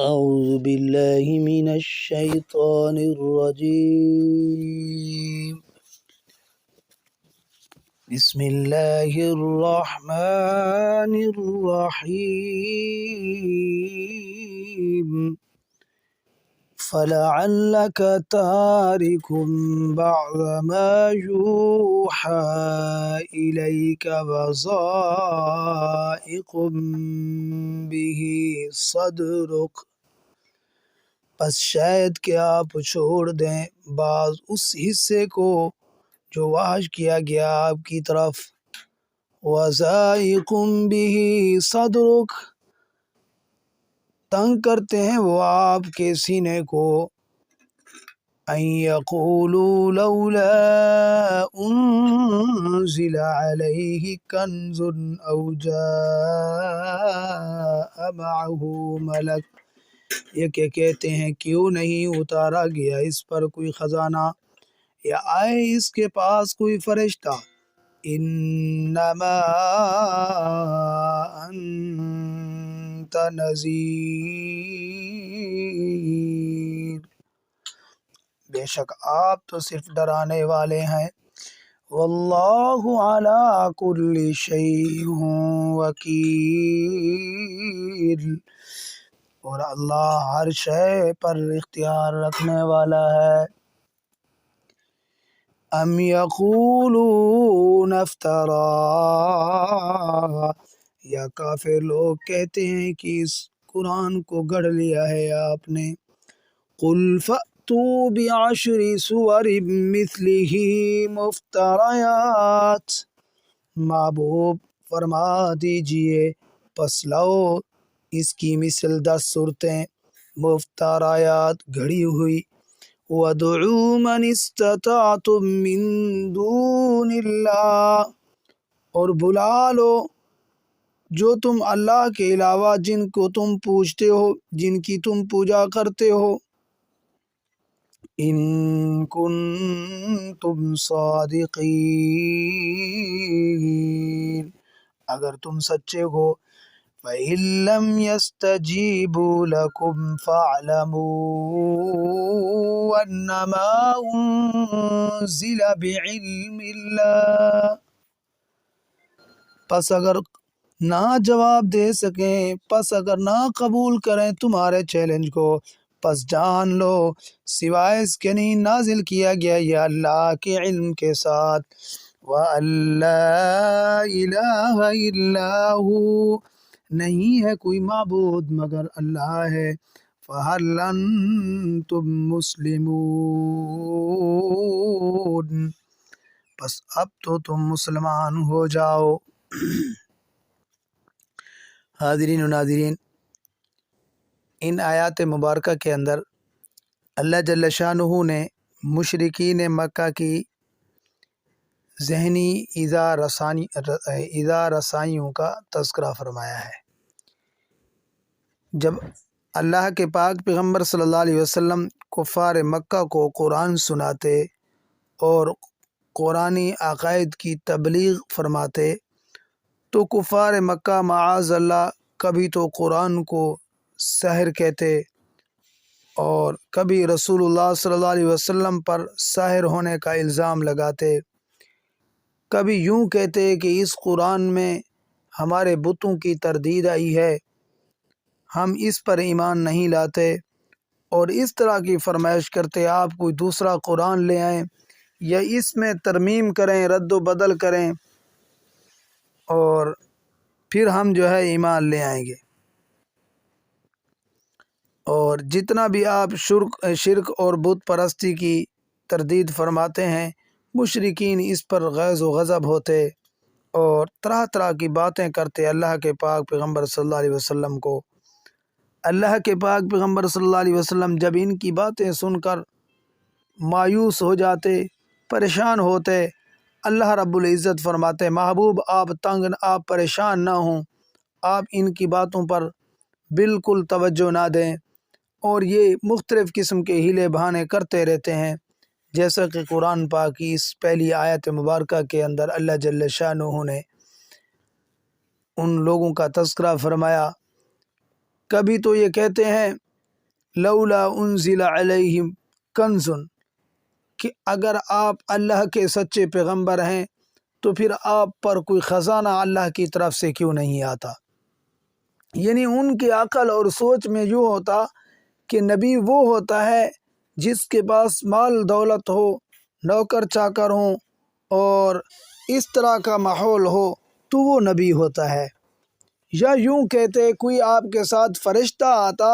أعوذ بالله من الشيطان الرجيم. بسم الله الرحمن الرحيم. فلعلك تارك بعض ما يوحى إليك وضائق به صدرك، پس شاید کہ آپ چھوڑ دیں بعض اس حصے کو جو وحی کیا گیا آپ کی طرف، وَضَائِقٌ بِهِ صَدْرُكَ، تنگ کرتے ہیں وہ آپ کے سینے کو، أَن يَقُولُوا لَوْلَا أُنزِلَ عَلَيْهِ كَنْزٌ أَوْ جَاءَ مَعَهُ مَلَكٌ، یہ کہ کہتے ہیں کیوں نہیں اتارا گیا اس پر کوئی خزانہ یا آئے اس کے پاس کوئی فرشتہ۔ انما انت نذیر، بے شک آپ تو صرف ڈرانے والے ہیں۔ واللہ علی کل شیء وکیل، اور اللہ ہر شے پر اختیار رکھنے والا ہے۔ ام یقولون افترا، یا کافر لوگ کہتے ہیں کہ اس قرآن کو گڑھ لیا ہے آپ نے۔ قل فأتوا بعشر سور مثلہ مفتریات، محبوب فرما دیجئے پس لاؤ اس کی مثل 10 صورتیں مفتریات گھڑی ہوئی۔ وَادْعُوا مَنِ اسْتَطَعْتُم مِّن دُونِ اللَّهِ، اور بلا لو جو تم اللہ کے علاوہ جن کو تم پوجتے ہو، جن کی تم پوجا کرتے ہو، ان کنتم صادقین، اگر تم سچے ہو۔ فَإِن لَّمْ يَسْتَجِيبُوا لَكُمْ فَاعْلَمُوا أَنَّمَا أُنزِلَ بِعِلْمِ اللَّهِ، پس اگر نہ جواب دے سکیں، پس اگر نہ قبول کریں تمہارے چیلنج کو، پس جان لو سوائے اس کے نہیں نازل کیا گیا یہ اللہ کے علم کے ساتھ۔ وَأَن لَّا إِلَٰهَ إِلَّا هُوَ، نہیں ہے کوئی معبود مگر اللہ ہے۔ فَهَلْ أَنتُم مُّسْلِمُونَ، پس اب تو تم مسلمان ہو جاؤ۔ حاضرین و ناظرین، ان آیات مبارکہ کے اندر اللہ جل شانہ نے مشرکین مکہ کی ذہنی ایذا رسائیوں کا تذکرہ فرمایا ہے۔ جب اللہ کے پاک پیغمبر صلی اللہ علیہ وسلم کفار مکہ کو قرآن سناتے اور قرآنی عقائد کی تبلیغ فرماتے تو کفار مکہ معاذ اللہ کبھی تو قرآن کو سحر کہتے اور کبھی رسول اللہ صلی اللہ علیہ وسلم پر ساحر ہونے کا الزام لگاتے، کبھی یوں کہتے کہ اس قرآن میں ہمارے بتوں کی تردید آئی ہے، ہم اس پر ایمان نہیں لاتے، اور اس طرح کی فرمائش کرتے آپ کوئی دوسرا قرآن لے آئیں یا اس میں ترمیم کریں، رد و بدل کریں، اور پھر ہم جو ہے ایمان لے آئیں گے۔ اور جتنا بھی آپ شرک اور بت پرستی کی تردید فرماتے ہیں، مشرکین اس پر غیظ و غضب ہوتے اور طرح طرح کی باتیں کرتے اللہ کے پاک پیغمبر صلی اللہ علیہ وسلم کو۔ اللہ کے پاک پیغمبر صلی اللہ علیہ وسلم جب ان کی باتیں سن کر مایوس ہو جاتے، پریشان ہوتے، اللہ رب العزت فرماتے محبوب آپ پریشان نہ ہوں، آپ ان کی باتوں پر بالکل توجہ نہ دیں، اور یہ مختلف قسم کے ہیلے بہانے کرتے رہتے ہیں، جیسا کہ قرآن پاک کی اس پہلی آیت مبارکہ کے اندر اللہ جل شانہ نے ان لوگوں کا تذکرہ فرمایا۔ کبھی تو یہ کہتے ہیں لولا انزل علیہم کنز، کہ اگر آپ اللہ کے سچے پیغمبر ہیں تو پھر آپ پر کوئی خزانہ اللہ کی طرف سے کیوں نہیں آتا؟ یعنی ان کی عقل اور سوچ میں یوں ہوتا کہ نبی وہ ہوتا ہے جس کے پاس مال دولت ہو، نوکر چاکر ہوں اور اس طرح کا ماحول ہو تو وہ نبی ہوتا ہے، یا یوں کہتے کوئی آپ کے ساتھ فرشتہ آتا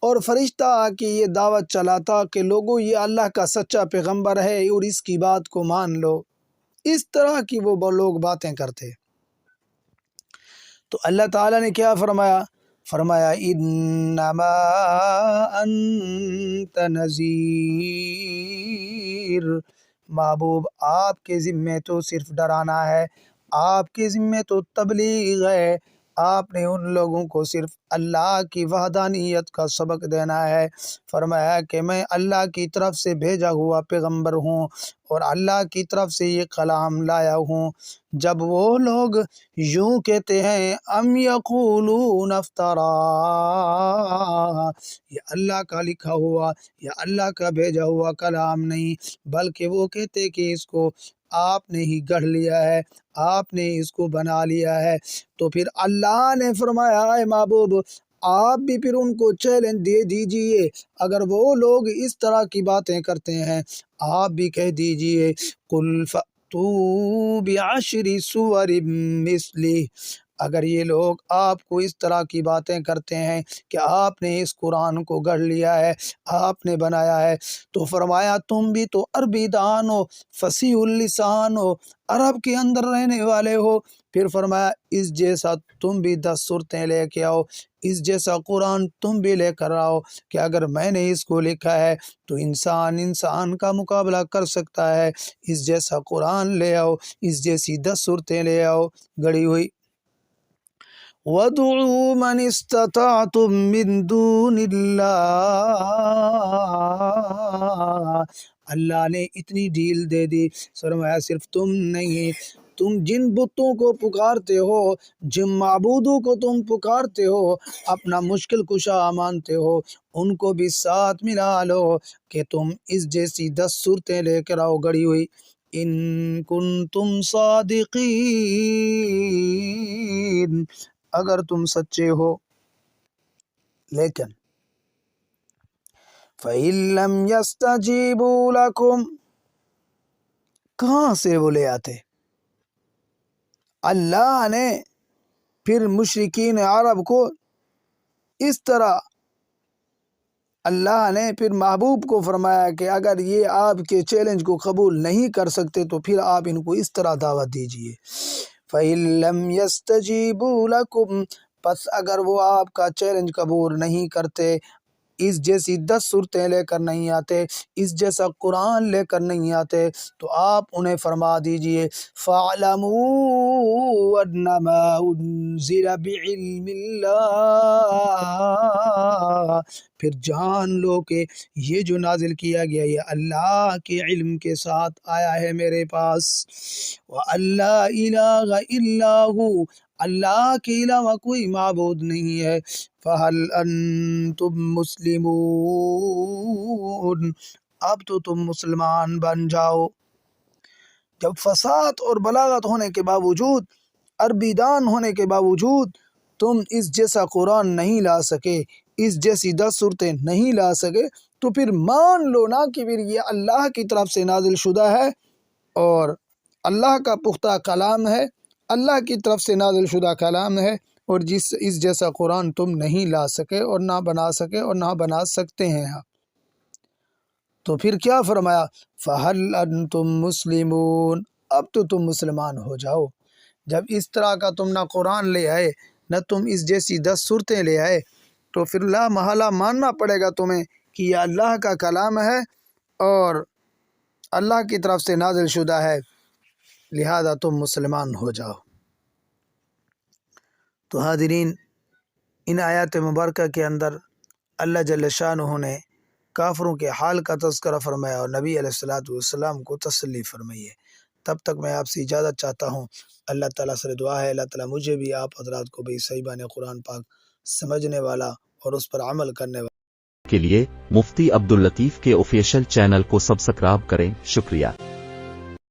اور فرشتہ آ کے یہ دعوت چلاتا کہ لوگوں یہ اللہ کا سچا پیغمبر ہے اور اس کی بات کو مان لو، اس طرح کی وہ لوگ باتیں کرتے۔ تو اللہ تعالیٰ نے کیا فرمایا؟ فرمایا انما انت نذیر، محبوب آپ کے ذمے تو صرف ڈرانا ہے، آپ کے ذمے تو تبلیغ ہے، آپ نے ان لوگوں کو صرف اللہ کی وحدانیت کا سبق دینا ہے۔ فرمایا کہ میں اللہ کی طرف سے بھیجا ہوا پیغمبر ہوں اور اللہ کی طرف سے یہ کلام لایا ہوں۔ جب وہ لوگ یوں کہتے ہیں ام یقولون افطرا، یہ اللہ کا لکھا ہوا یا اللہ کا بھیجا ہوا کلام نہیں، بلکہ وہ کہتے کہ اس کو آپ نے ہی گڑھ لیا ہے، آپ نے اس کو بنا لیا ہے۔ تو پھر اللہ نے فرمایا اے محبوب آپ بھی پھر ان کو چیلنج دے دیجئے، اگر وہ لوگ اس طرح کی باتیں کرتے ہیں آپ بھی کہہ دیجئے قل فأتوا بعشر سور مثلہ، اگر یہ لوگ آپ کو اس طرح کی باتیں کرتے ہیں کہ آپ نے اس قرآن کو گڑھ لیا ہے، آپ نے بنایا ہے، تو فرمایا تم بھی تو عربی دان ہو، فصیح اللسان ہو، عرب کے اندر رہنے والے ہو، پھر فرمایا اس جیسا تم بھی 10 صورتیں لے کے آؤ، اس جیسا قرآن تم بھی لے کر آؤ کہ اگر میں نے اس کو لکھا ہے تو انسان کا مقابلہ کر سکتا ہے، اس جیسا قرآن لے آؤ، اس جیسی 10 صورتیں لے آؤ گڑی ہوئی۔ وَادْعُوا مَنِ اسْتَطَعْتُم مِّن دُونِ اللَّهِ، اللہ نے اتنی ڈھیل دے دی، فرمایا صرف تم نہیں، تم جن بتوں کو پکارتے ہو، جن معبودوں کو تم پکارتے ہو، اپنا مشکل کشا مانتے ہو، ان کو بھی ساتھ ملا لو کہ تم اس جیسی 10 صورتیں لے کر آؤ گڑی ہوئی، ان کنتم صادقین، اگر تم سچے ہو۔ لیکن فَإِن لَّمْ يَسْتَجِيبُوا لَكُمْ، کہاں سے وہ لے آتے؟ اللہ نے پھر مشرکین عرب کو اس طرح، اللہ نے پھر محبوب کو فرمایا کہ اگر یہ آپ کے چیلنج کو قبول نہیں کر سکتے تو پھر آپ ان کو اس طرح دعوت دیجئے۔ فَإِن لَّمْ يَسْتَجِيبُوا لَكُمْ، پس اگر وہ آپ کا چیلنج قبول نہیں کرتے، اس جیسی 10 صورتیں لے کر نہیں آتے، اس جیسا قرآن لے کر نہیں آتے، تو آپ انہیں فرما دیجئے فَاعْلَمُوا أَنَّمَا أُنزِلَ بِعِلْمِ اللَّهِ، پھر جان لو کہ یہ جو نازل کیا گیا یہ اللہ کے علم کے ساتھ آیا ہے میرے پاس، وَأَن لَّا إِلَٰهَ إِلَّا هُوَ، اللہ کے علاوہ کوئی معبود نہیں ہے، فَهَلْ أَنْتُمْ مُسْلِمُونَ، اب تو تم مسلمان بن جاؤ۔ جب فصاحت اور بلاغت ہونے کے باوجود، عربی دان ہونے کے باوجود تم اس جیسا قرآن نہیں لا سکے، اس جیسی 10 صورتیں نہیں لا سکے، تو پھر مان لو نا کہ پھر یہ اللہ کی طرف سے نازل شدہ ہے اور اللہ کا پختہ کلام ہے، اللہ کی طرف سے نازل شدہ کلام ہے، اور اس جیسا قرآن تم نہیں لا سکے اور نہ بنا سکے اور نہ بنا سکتے ہیں۔ تو پھر کیا فرمایا فَهَلْ أَنْتُمْ مُسْلِمُونَ، اب تو تم مسلمان ہو جاؤ۔ جب اس طرح کا تم نہ قرآن لے آئے نہ تم اس جیسی 10 صورتیں لے آئے، تو پھر لا محالہ ماننا پڑے گا تمہیں کہ یہ اللہ کا کلام ہے اور اللہ کی طرف سے نازل شدہ ہے، لہذا تم مسلمان ہو جاؤ۔ تو حاضرین، ان آیات مبارکہ کے اندر اللہ جل شانہ نے کافروں کے حال کا تذکرہ فرمایا اور نبی علیہ السلام کو تسلی فرمائی ہے۔ تب تک میں آپ سے اجازت چاہتا ہوں، اللہ تعالیٰ سے دعا ہے اللہ تعالیٰ مجھے بھی آپ حضرات کو بھی صحیح معنی قرآن پاک سمجھنے والا اور اس پر عمل کرنے والا کے لیے مفتی عبداللطیف کے آفیشیل چینل کو سبسکرائب کریں۔ شکریہ۔